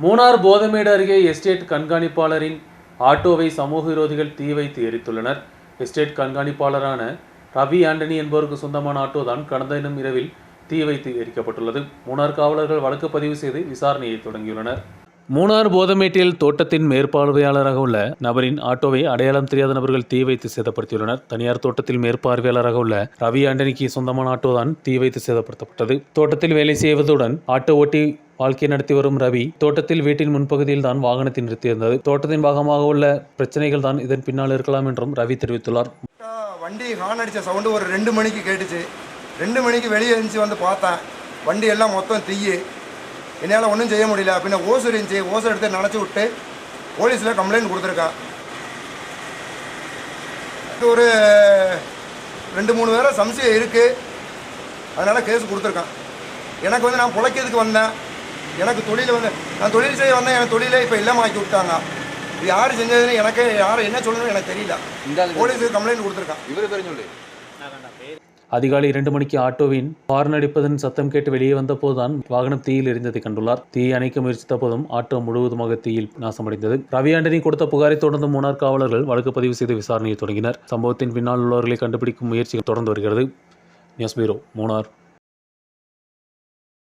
மூணார் போதமேடு அருகே எஸ்டேட் கண்காணிப்பாளரின் ஆட்டோவை சமூக விரோதிகள் தீ வைத்து எரித்துள்ளனர். எஸ்டேட் கண்காணிப்பாளரான ரவி ஆண்டனி என்பவருக்கு சொந்தமான ஆட்டோ தான் கடந்த தினம் இரவில் தீ வைத்து எரிக்கப்பட்டுள்ளது. மூணார் காவலர்கள் வழக்கு பதிவு செய்து விசாரணையை தொடங்கியுள்ளனர். மூணார் போதமேட்டில் தோட்டத்தின் மேற்பார்வையாளராக உள்ள நபரின் ஆட்டோவை அடையாளம் தெரியாத நபர்கள் தீ வைத்து சேதப்படுத்தியுள்ளனர். தனியார் தோட்டத்தில் மேற்பார்வையாளராக உள்ள ரவி ஆண்டனிக்கு சொந்தமான ஆட்டோ தான் தீ வைத்து சேதப்படுத்தப்பட்டது. தோட்டத்தில் வேலை செய்வதுடன் ஆட்டோ ஓட்டி வாழ்க்கை நடத்தி வரும் ரவி தோட்டத்தில் வீட்டின் முன்பகுதியில் தான் வாகனத்தை நிறுத்தியிருந்தது. தோட்டத்தின் பாகமாக உள்ள பிரச்சனைகள் தான் இதன் பின்னால் இருக்கலாம் என்றும் ரவி தெரிவித்துள்ளார். வண்டி ஹார்ன் அடித்த சவுண்டு ஒரு 2 மணிக்கு கேட்டுச்சு. 2 மணிக்கு வெளியே இருந்துச்சு, வந்து பார்த்தேன் வண்டி எல்லாம் மொத்தம் தீயு. என்னால் ஒன்றும் செய்ய முடியல. பின்ன ஓசு இருந்துச்சு, ஓசை எடுத்து நினச்சி விட்டு போலீஸில் கம்ப்ளைண்ட் கொடுத்துருக்கான். ஒரு 2-3 பேரை சம்சயம் இருக்குது, அதனால் கேஸ் கொடுத்துருக்கான். எனக்கு வந்து நான் பிழைக்கிறதுக்கு வந்தேன், எனக்கு தொழில் வந்து நான் தொழில் செய்ய வந்தேன். எனக்கு தொழிலே இப்போ இல்லாமல் ஆக்கி விட்டாங்க. இது யார் செஞ்சதுன்னு எனக்கு யார் என்ன சொல்லணும்னு எனக்கு தெரியல. போலீஸுக்கு கம்ப்ளைண்ட் கொடுத்துருக்கான். இவரு பேர் சொல்லி அதிகாலை 2 மணிக்கு ஆட்டோவின் ஹார்ன் அடிப்பதன் சத்தம் கேட்டு வெளியே வந்த போதுதான் வாகனம் தீயில் எரிந்ததை கண்டுள்ளார். தீயை அணைக்க முயற்சித்த போதும் ஆட்டோ முழுவதுமாக தீயில் நாசமடைந்தது. ரவி ஆண்டனி கொடுத்த புகாரை தொடர்ந்து மூணார் காவலர்கள் வழக்கு பதிவு செய்து விசாரணையை தொடங்கினர். சம்பவத்தின் பின்னால் உள்ளவர்களை கண்டுபிடிக்கும் முயற்சி தொடர்ந்து வருகிறது. News bureau, Munnar.